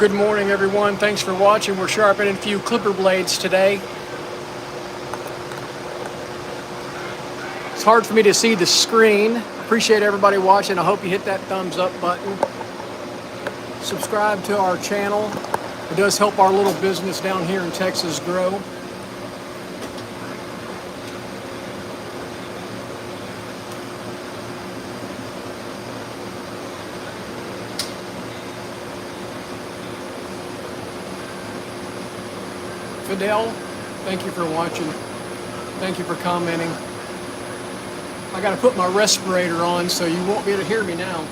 Good morning, everyone. Thanks for watching. We're sharpening a few clipper blades today. It's hard for me to see the screen. Appreciate everybody watching. I hope you hit that thumbs up button. Subscribe to our channel. It does help our little business down here in Texas grow. Fidel, thank you for watching. Thank you for commenting. I got to put my respirator on so you won't be able to hear me now.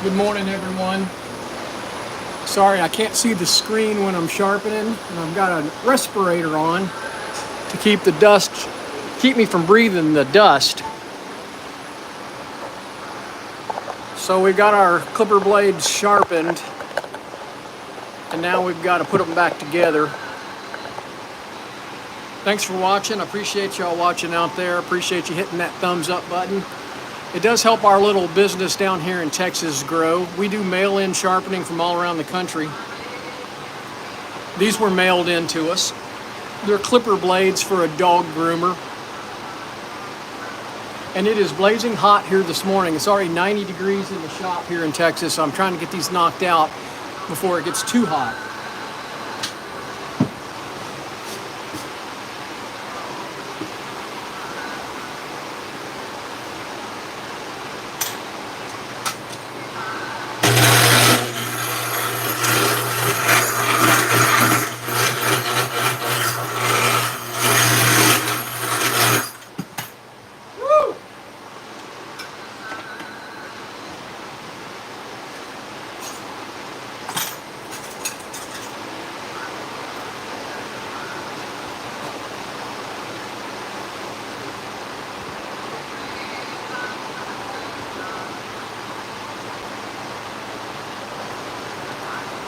Good morning, everyone. Sorry, I can't see the screen when I'm sharpening, and I've got a respirator on to keep me from breathing the dust. So we got our clipper blades sharpened, and now we've got to put them back together. Thanks for watching. I appreciate y'all watching out there. Appreciate you hitting that thumbs up button. It does help our little business down here in Texas grow. We do mail-in sharpening from all around the country. These were mailed in to us. They're clipper blades for a dog groomer. And it is blazing hot here this morning. It's already 90 degrees in the shop here in Texas. So I'm trying to get these knocked out before it gets too hot.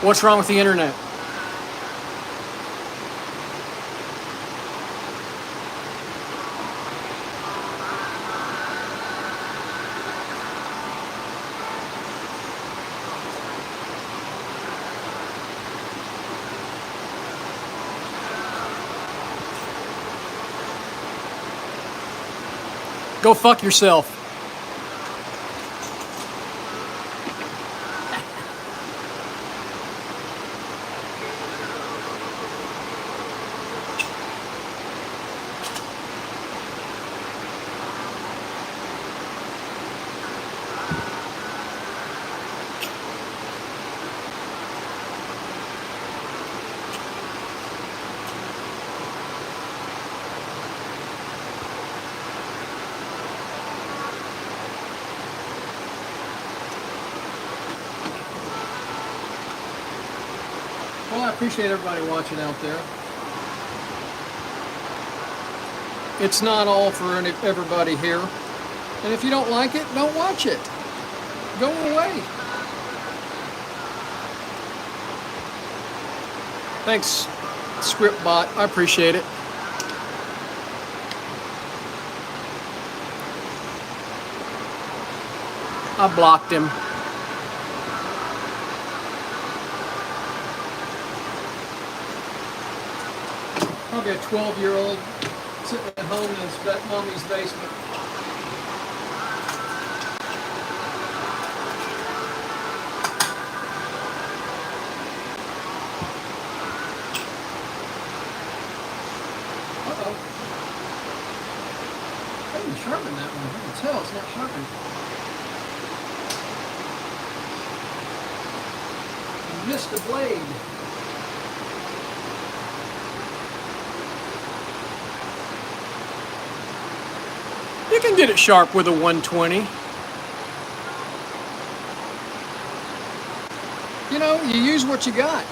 What's wrong with the internet? Go fuck yourself. Well, I appreciate everybody watching out there. It's not all for everybody here. And if you don't like it, don't watch it. Go away. Thanks, ScriptBot. I appreciate it. I blocked him. Probably a 12-year-old sitting at home in his mommy's basement. Uh-oh. I didn't sharpen that one. I can tell it's not sharpened. I missed the blade. You can get it sharp with a 120. You know, you use what you got.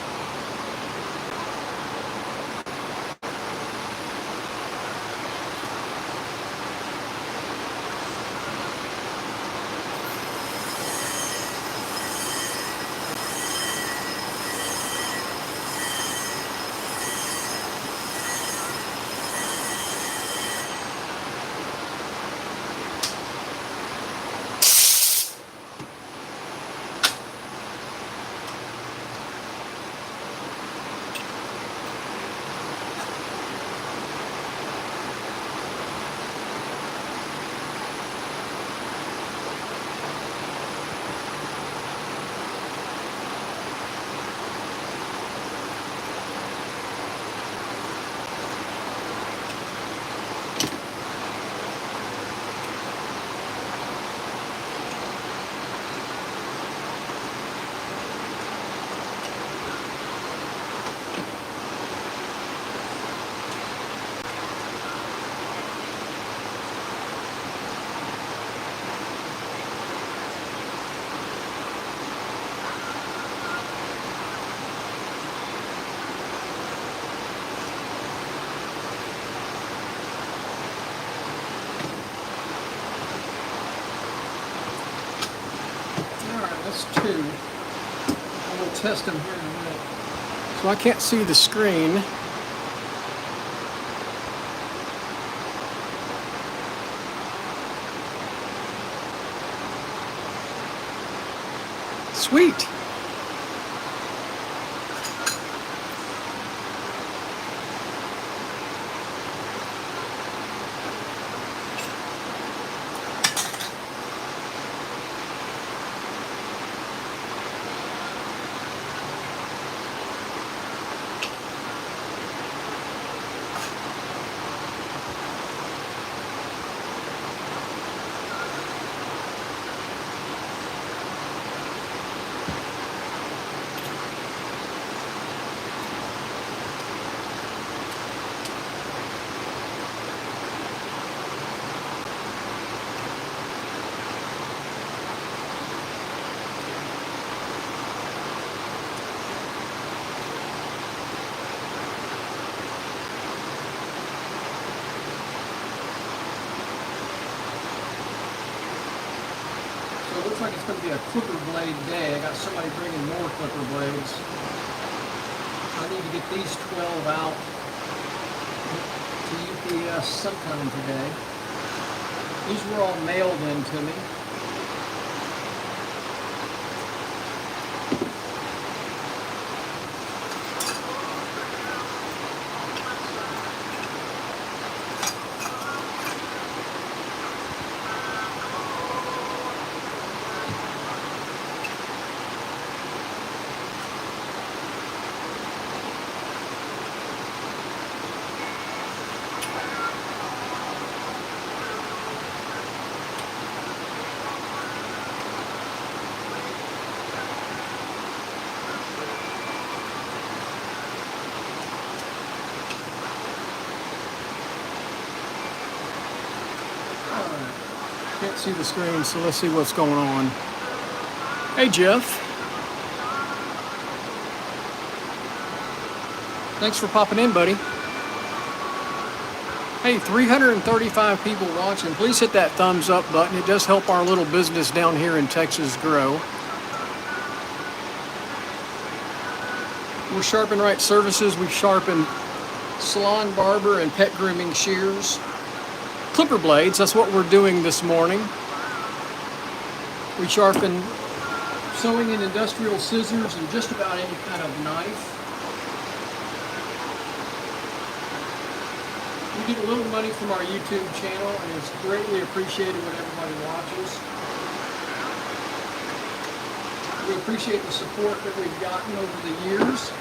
2. And we'll test them here in a minute. So I can't see the screen. Sweet. So it looks like it's going to be a clipper blade day. I got somebody bringing more clipper blades. I need to get these 12 out to UPS sometime today. These were all mailed in to me. Can't see the screen, so let's see what's going on. Hey, Jeff. Thanks for popping in, buddy. Hey, 335 people watching. Please hit that thumbs up button. It does help our little business down here in Texas grow. We're Sharpen Right Services. We sharpen salon, barber, and pet grooming shears. Clipper blades, that's what we're doing this morning. We sharpen sewing and industrial scissors and just about any kind of knife. We get a little money from our YouTube channel, and it's greatly appreciated when everybody watches. We appreciate the support that we've gotten over the years.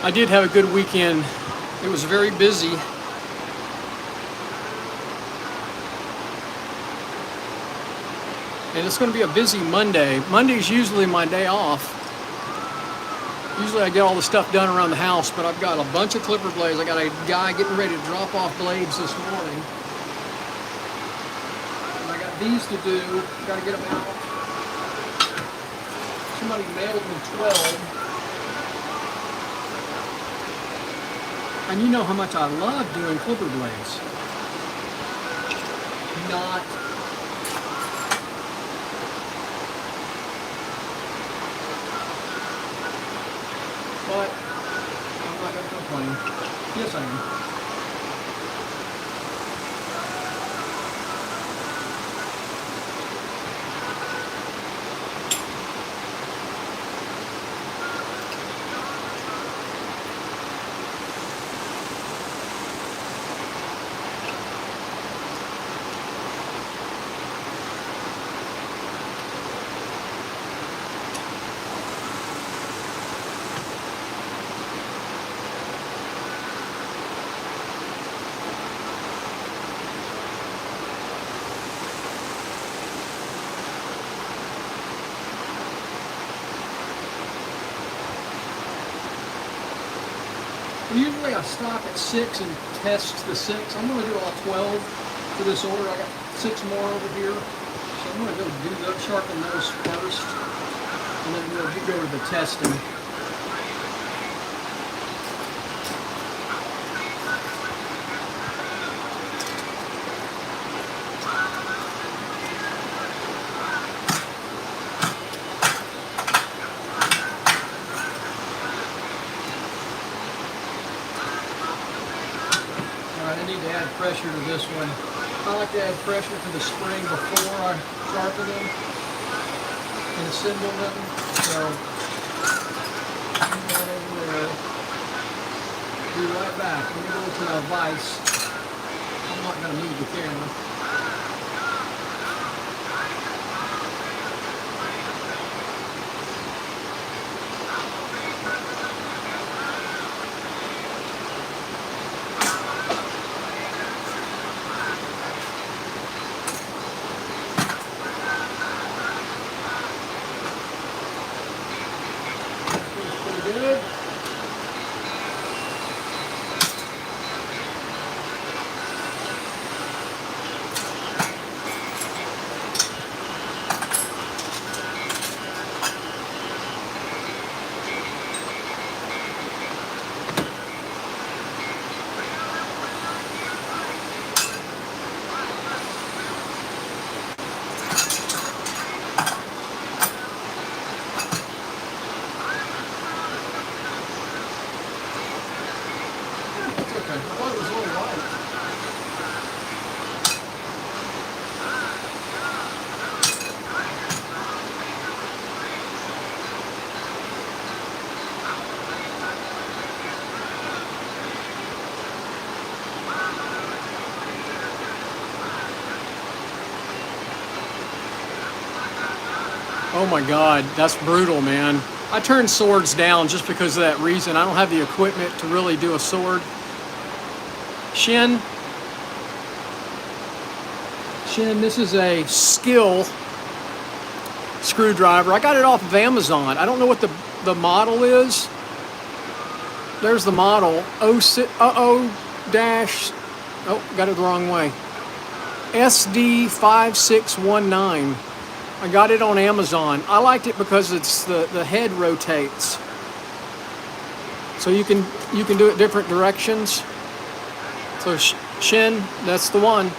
I did have a good weekend. It was very busy. And it's going to be a busy Monday. Monday's usually my day off. Usually I get all the stuff done around the house, but I've got a bunch of clipper blades. I got a guy getting ready to drop off blades this morning. And I got these to do. Got to get them out. Somebody mailed me 12. And you know how much I love doing clipper blades. Not but I'm not going to complain. Yes, I am. Usually I stop at 6 and test the 6. I'm going to do all 12 for this order. I got 6 more over here. So I'm going to go do those, sharpen those first, and then we'll go to the testing. I need to add pressure to this one. I like to add pressure to the spring before I sharpen them and assemble them. So, put that over there. Be right back. Let me go to my vise. I'm not going to move the camera. Good. I thought it was a little light. Oh my God, that's brutal, man. I turn swords down just because of that reason. I don't have the equipment to really do a sword. Shin, this is a Skill screwdriver. I got it off of Amazon. I don't know what the model is. There's the model. Got it the wrong way. SD5619. I got it on Amazon. I liked it because it's the head rotates. So you can do it different directions. So Shin, that's the one.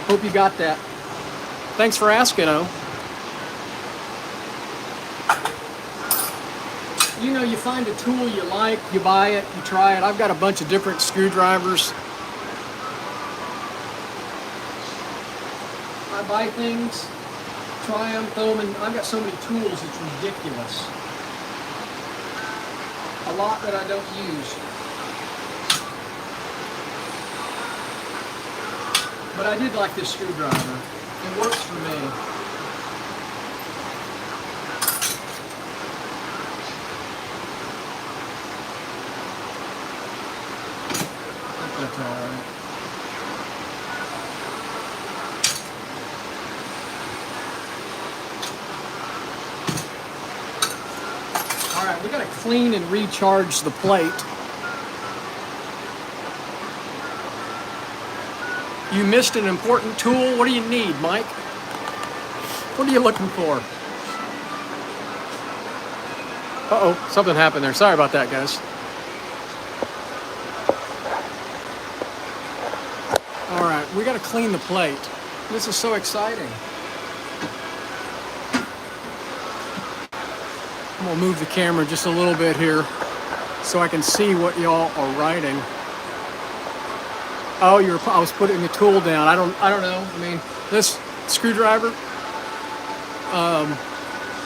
Hope you got that. Thanks for asking, You know, you find a tool you like, you buy it, you try it. I've got a bunch of different screwdrivers. I buy things, try them, throw them, and I've got so many tools, it's ridiculous. A lot that I don't use. But I did like this screwdriver. It works for me. I think that's all right. All right, we got to clean and recharge the plate. You missed an important tool. What do you need, Mike? What are you looking for? Uh-oh, something happened there. Sorry about that, guys. All right, we got to clean the plate. This is so exciting. I'm gonna move the camera just a little bit here so I can see what y'all are writing. Oh, I was putting the tool down. I don't know. I mean, this screwdriver,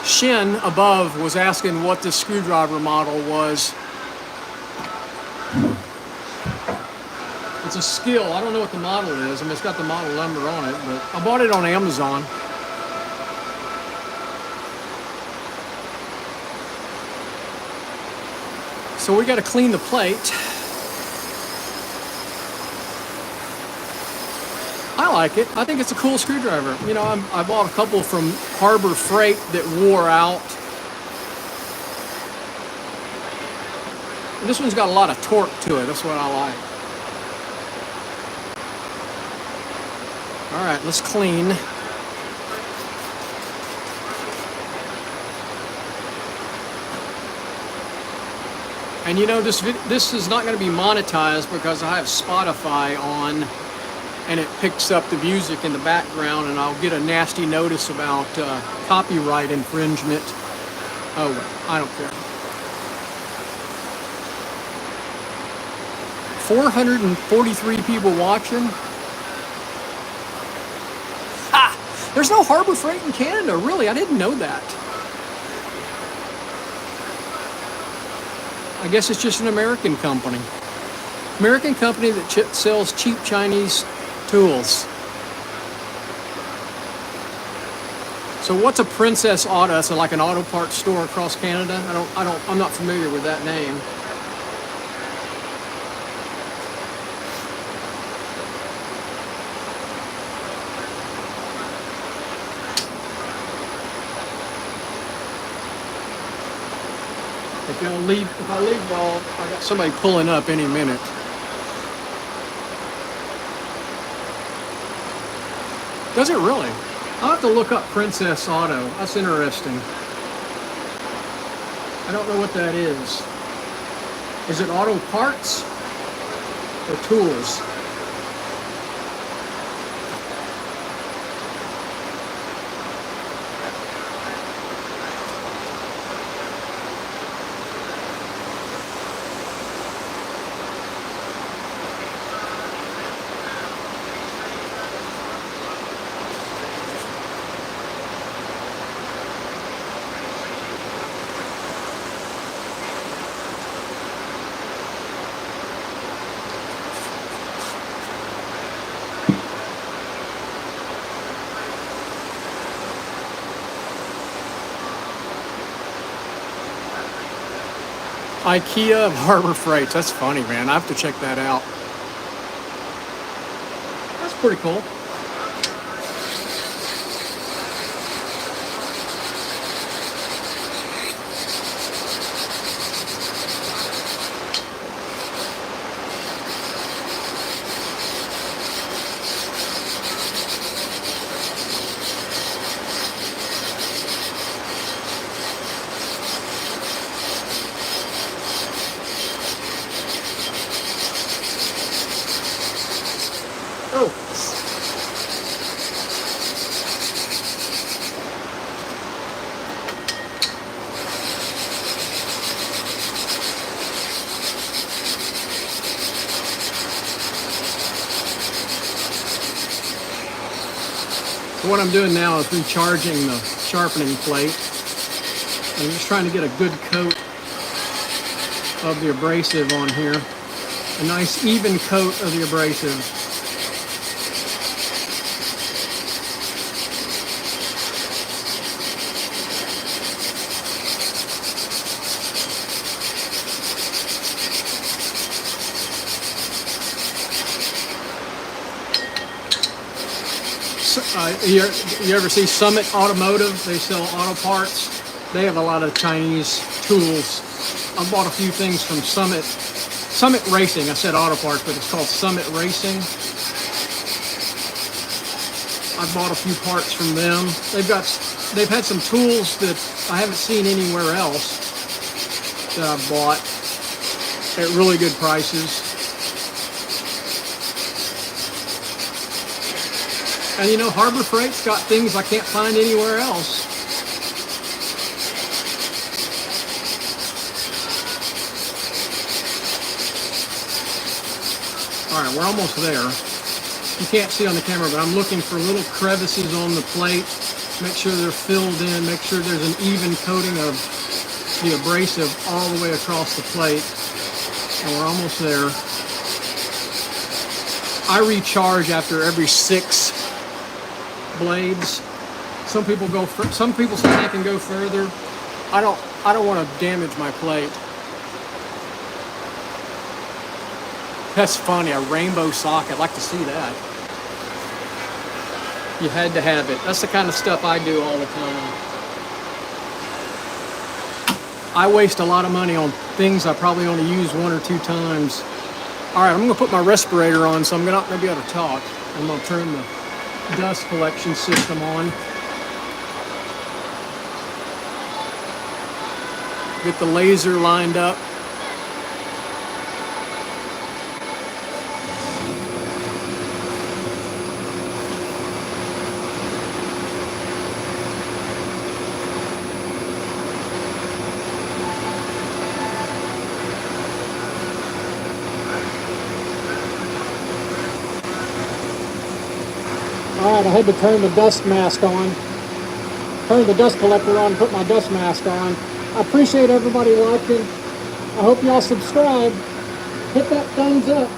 Shin above was asking what the screwdriver model was. It's a Skill. I don't know what the model is. I mean, it's got the model number on it, but I bought it on Amazon. So we got to clean the plate. I like it. I think it's a cool screwdriver. You know, I bought a couple from Harbor Freight that wore out. This one's got a lot of torque to it. That's what I like. All right, let's clean. And you know, this is not going to be monetized because I have Spotify on, and it picks up the music in the background, and I'll get a nasty notice about copyright infringement. Oh, well, I don't care. 443 people watching. Ha! There's no Harbor Freight in Canada, really. I didn't know that. I guess it's just an American company. American company that sells cheap Chinese tools. So what's a Princess Auto? That's like an auto parts store across Canada. I'm not familiar with that name. If I leave, well, I got somebody pulling up any minute. Does it really? I'll have to look up Princess Auto. That's interesting. I don't know what that is. Is it auto parts or tools? IKEA of Harbor Freights. That's funny, man. I have to check that out. That's pretty cool. What I'm doing now is recharging the sharpening plate. I'm just trying to get a good coat of the abrasive on here. A nice even coat of the abrasive. You ever see Summit Automotive? They sell auto parts. They have a lot of Chinese tools. I bought a few things from Summit Racing. I said auto parts, but it's called Summit Racing. I bought a few parts from them. They've had some tools that I haven't seen anywhere else that I've bought at really good prices. And you know, Harbor Freight's got things I can't find anywhere else. All right, we're almost there. You can't see on the camera, but I'm looking for little crevices on the plate. Make sure they're filled in. Make sure there's an even coating of the abrasive all the way across the plate. And we're almost there. I recharge after every 6 blades. Some people say they can go further. I don't want to damage my plate. That's funny, a rainbow socket. I'd like to see that. You had to have it. That's the kind of stuff I do all the time. I waste a lot of money on things I probably only use 1 or 2 times. All right, I'm gonna put my respirator on, so I'm not gonna be able to talk. I'm gonna turn the dust collection system on. Get the laser lined up. All right, I had to turn the dust mask on. Turn the dust collector on, put my dust mask on. I appreciate everybody watching. I hope y'all subscribe. Hit that thumbs up.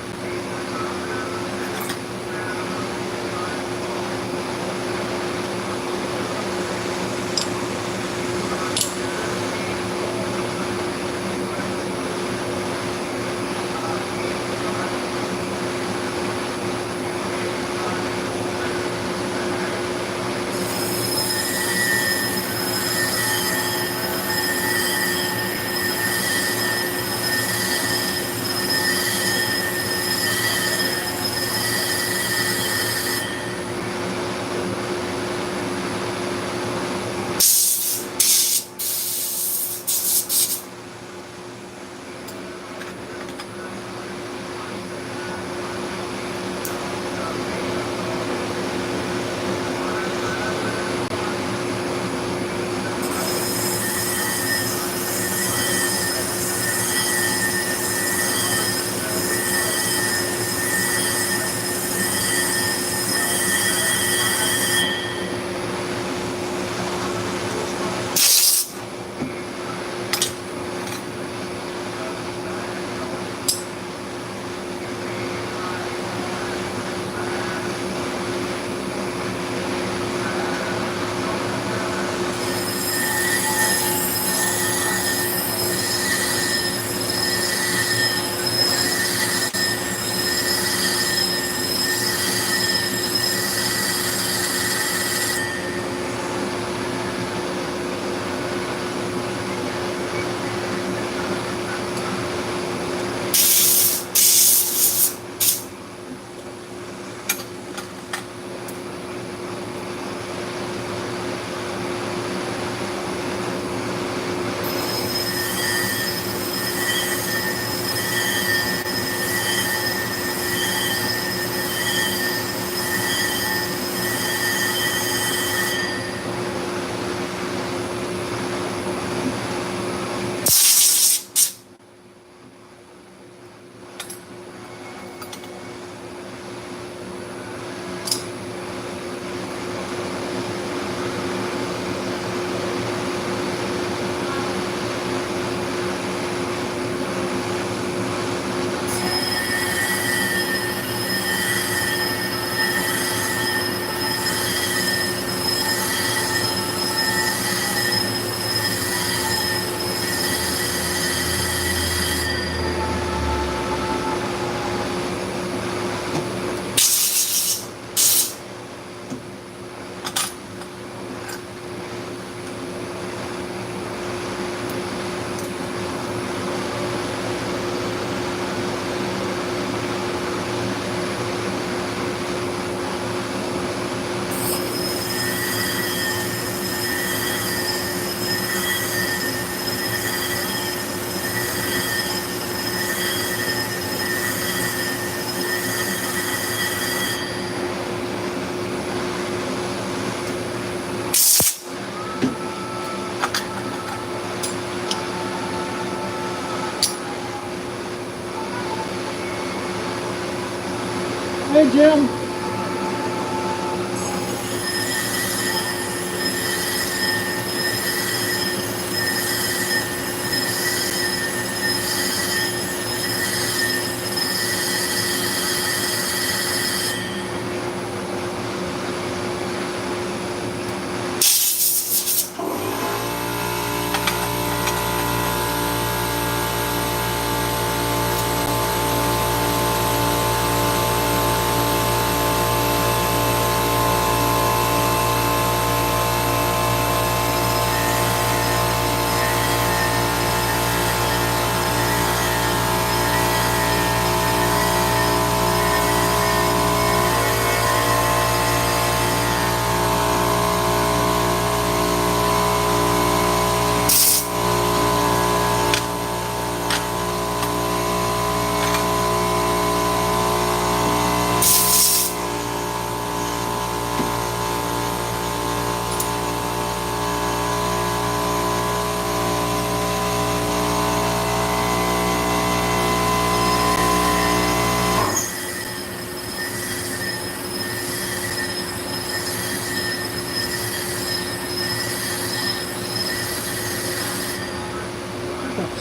Hey, Jim.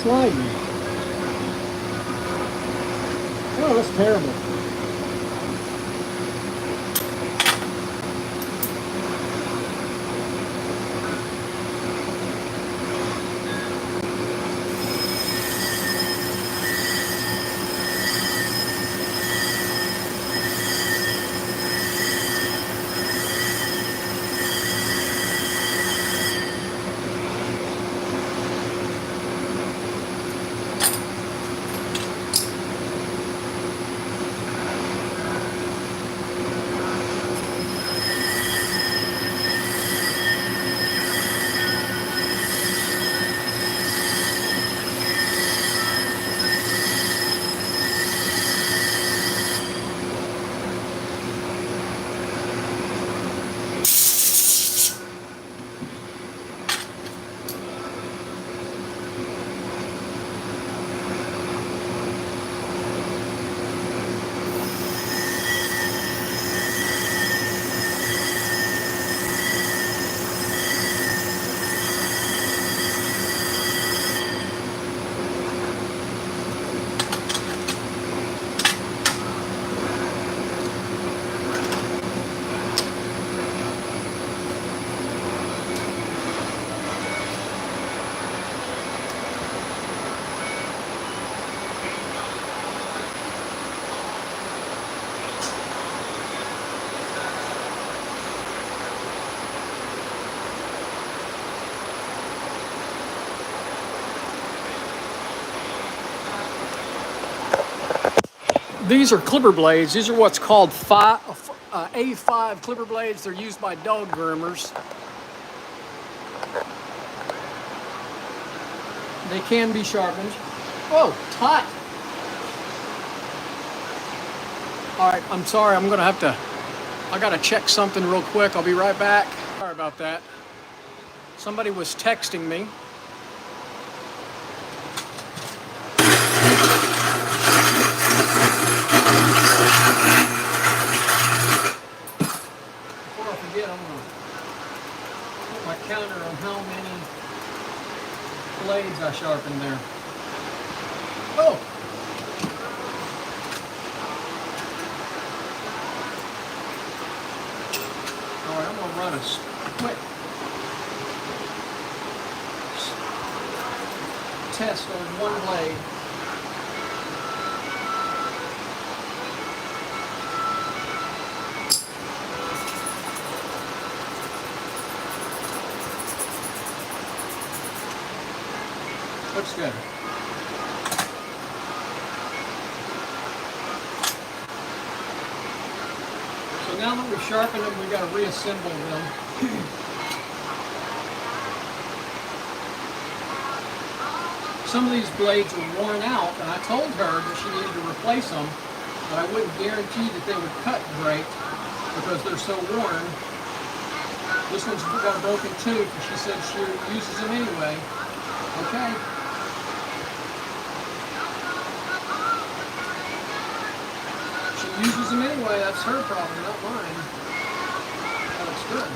sliding. Oh, that's terrible. These are clipper blades. These are what's called A5 clipper blades. They're used by dog groomers. They can be sharpened. Oh, hot. All right, I'm sorry. I'm gonna have to, I gotta check something real quick. I'll be right back. Sorry about that. Somebody was texting me. Before I forget, I'm gonna put my counter on how many blades I sharpened there. Oh! Alright, I'm gonna run a quick test on one blade. Looks good. So now that we've sharpened them, we've got to reassemble them. Some of these blades are worn out, and I told her that she needed to replace them, but I wouldn't guarantee that they would cut great because they're so worn. This one's got a broken tooth, and she said she uses them anyway. Okay. She uses them anyway, that's her problem, not mine. That looks good.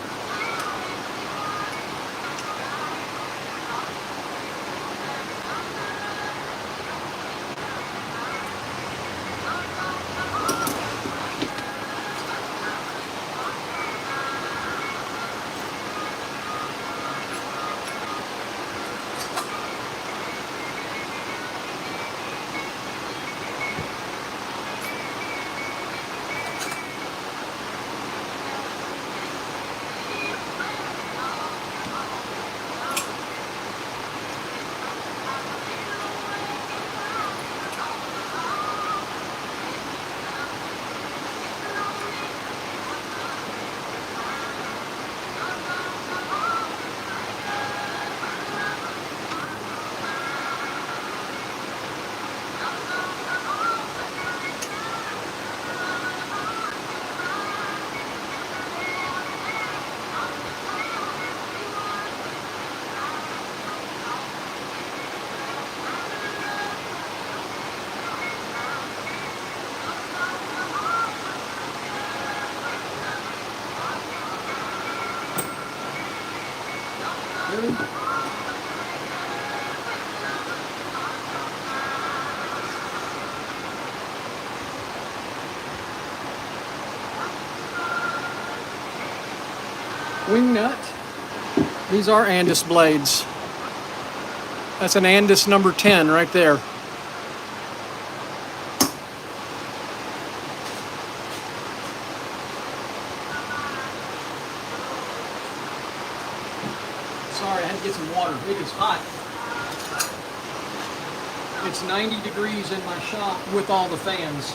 These are Andis blades. That's an Andis number 10 right there. Sorry, I had to get some water. It is hot. It's 90 degrees in my shop with all the fans.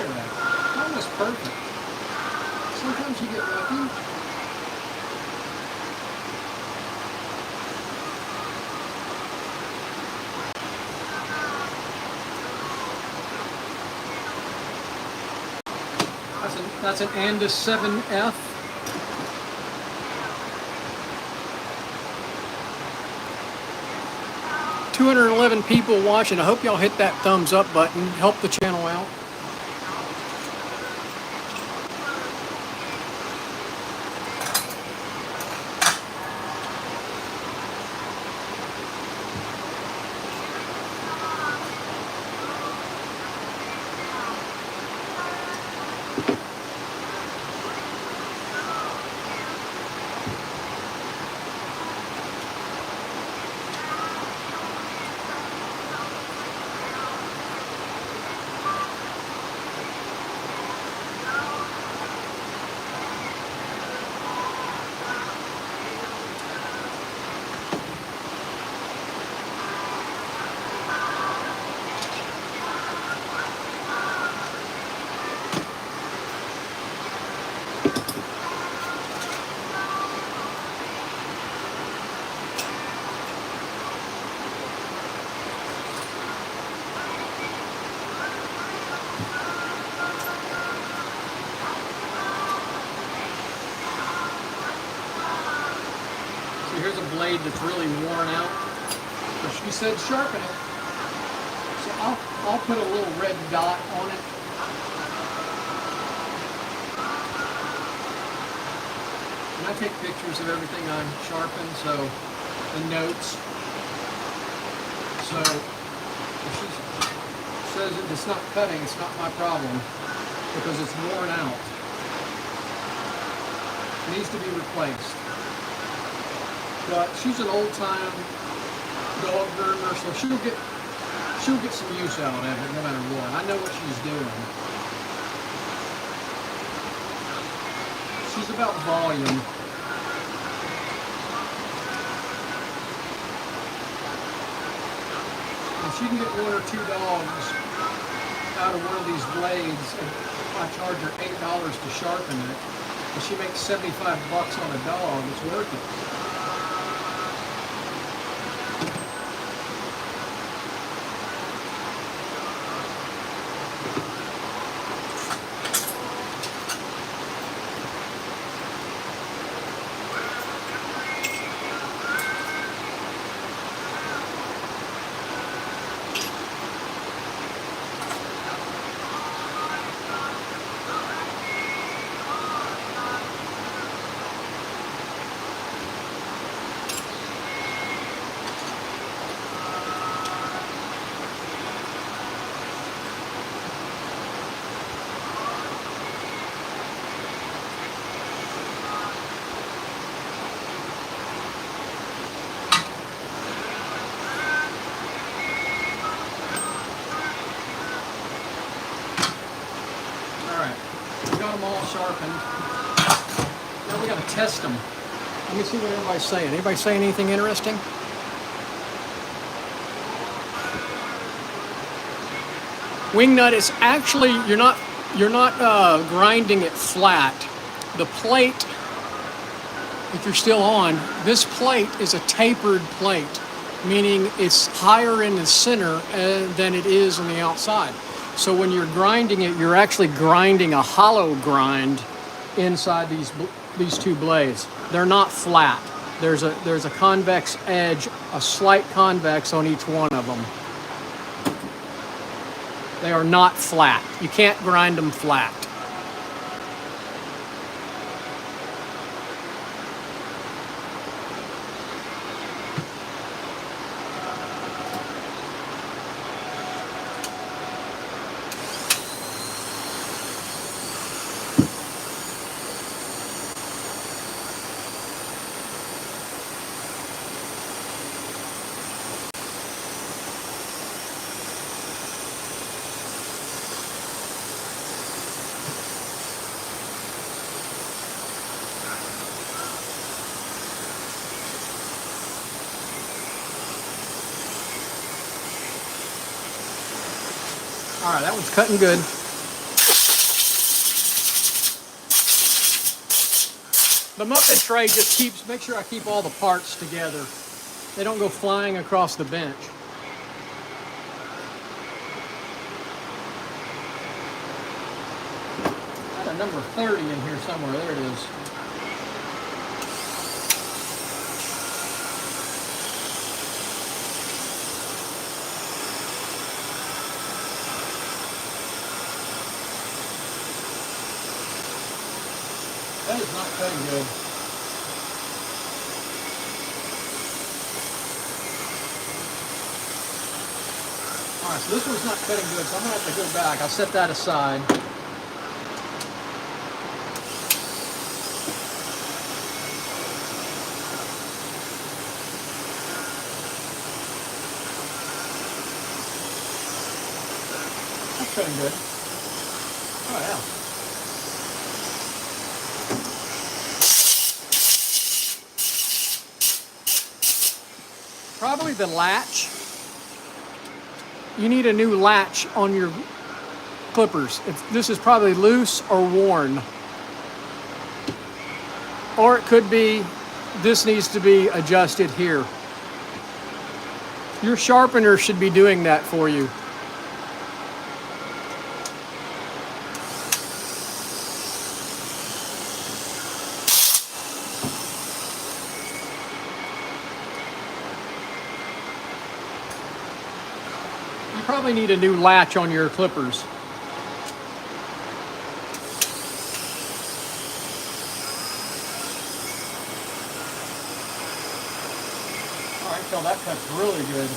Almost perfect. Sometimes you get lucky. That's an Andis 7F. $211 people watching. I hope y'all hit that thumbs up button. Help the channel out. Here's a blade that's really worn out. But she said sharpen it. So I'll put a little red dot on it. And I take pictures of everything I sharpen, so the notes. So if she says it's not cutting, it's not my problem because it's worn out. It needs to be replaced. But she's an old-time dog groomer, so she'll get some use out of it no matter what. I know what she's doing. She's about volume. If she can get 1 or 2 dogs out of one of these blades, I charge her $8 to sharpen it, and she makes $75 on a dog, it's worth it. All sharpened. Now we got to test them. Let me see what everybody's saying. Anybody say anything interesting? Wingnut is actually you're not grinding it flat. The plate, if you're still on, this plate is a tapered plate, meaning it's higher in the center than it is on the outside. So when you're grinding it, you're actually grinding a hollow grind inside these two blades. They're not flat. There's a convex edge, a slight convex on each one of them. They are not flat. You can't grind them flat. All right, that one's cutting good. The Muppet tray just make sure I keep all the parts together. They don't go flying across the bench. Got a number 30 in here somewhere. There it is. That is not cutting good. All right, so this one's not cutting good, so I'm gonna have to go back. I'll set that aside. That's cutting good. Oh yeah. Probably the latch. You need a new latch on your clippers. This is probably loose or worn. Or it could be, this needs to be adjusted here. Your sharpener should be doing that for you. You probably need a new latch on your clippers. All right, Phil, that cuts really good.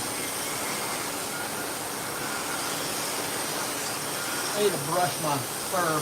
I need to brush my fur.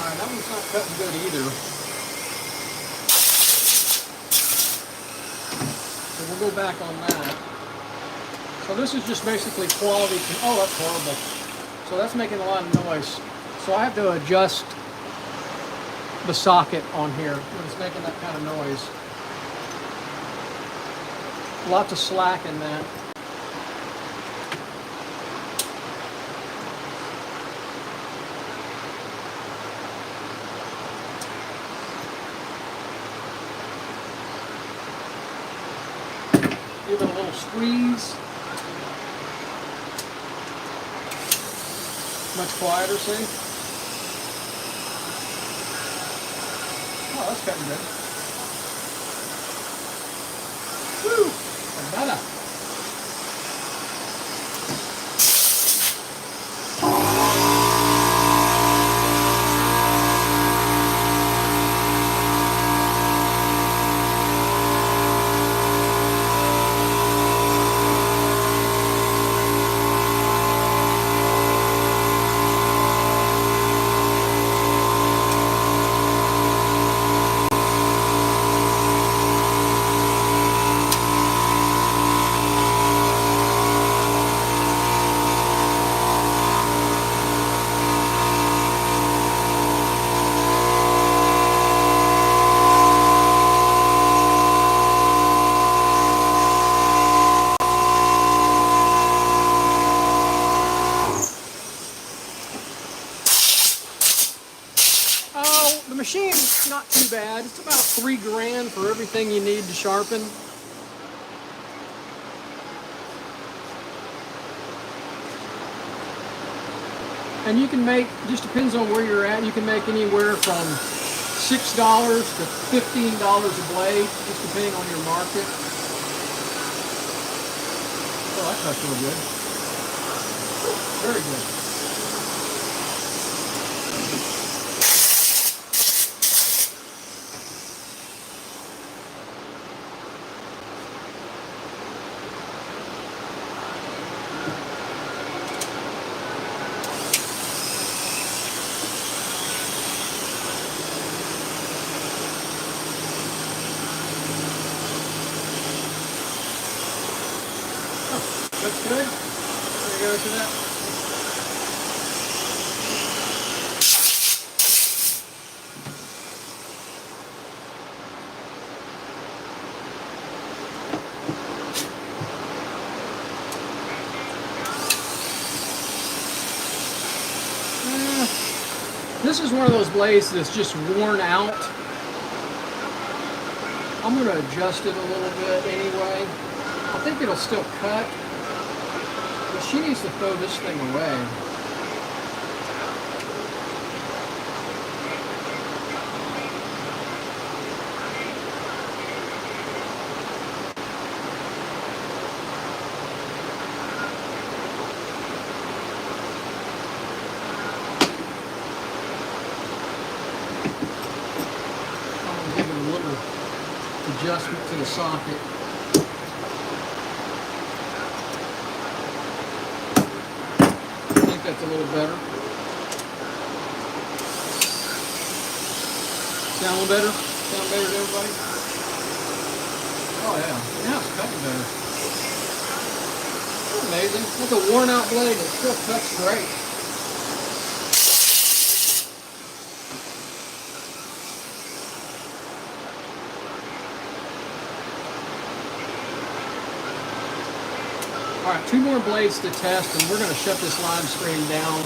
That one's not cutting good either. So we'll go back on that. So this is just basically quality. Oh, that's horrible. So that's making a lot of noise. So I have to adjust the socket on here when it's making that kind of noise. Lots of slack in that. Give it a little squeeze. Much quieter, see? Oh, that's cutting good. Woo! Better. machine's not too bad. It's about $3 grand for everything you need to sharpen. And you can make, just depends on where you're at, you can make anywhere from $6 to $15 a blade, just depending on your market. Oh, that cuts real good. Very good. That's good. There you go to that. This is one of those blades that's just worn out. I'm going to adjust it a little bit anyway. I think it'll still cut. But she needs to throw this thing away. I'll give it a little adjustment to the socket. That's a little better. Sound a little better? Sound better to everybody? Oh yeah, now it's cutting better. That's amazing. That's a worn out blade. It still cuts great. All right, 2 more blades to test, and we're going to shut this live stream down.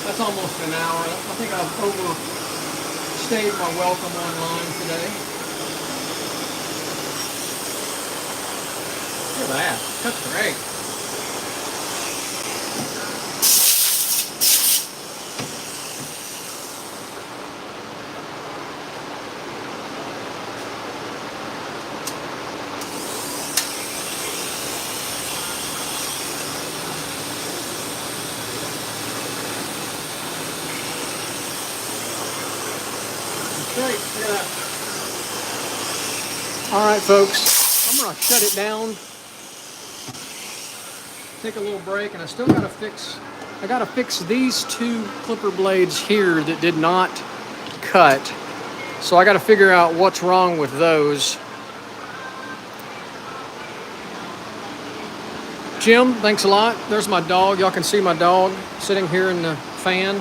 That's almost an hour. I think I've overstayed my welcome online today. Look at that. That's great. Great. Look at that. All right, folks, I'm going to shut it down. Take a little break, and I still got to fix these 2 clipper blades here that did not cut. So I got to figure out what's wrong with those. Jim, thanks a lot. There's my dog. Y'all can see my dog sitting here in the fan.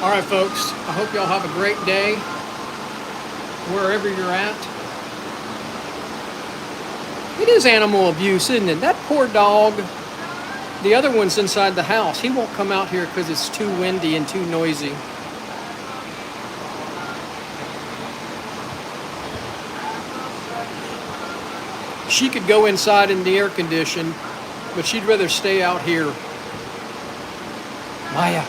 All right, folks, I hope y'all have a great day wherever you're at. It is animal abuse, isn't it? That poor dog, the other one's inside the house. He won't come out here because it's too windy and too noisy. She could go inside in the air condition, but she'd rather stay out here. Maya.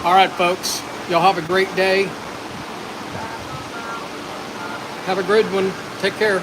All right, folks, y'all have a great day. Have a good one. Take care.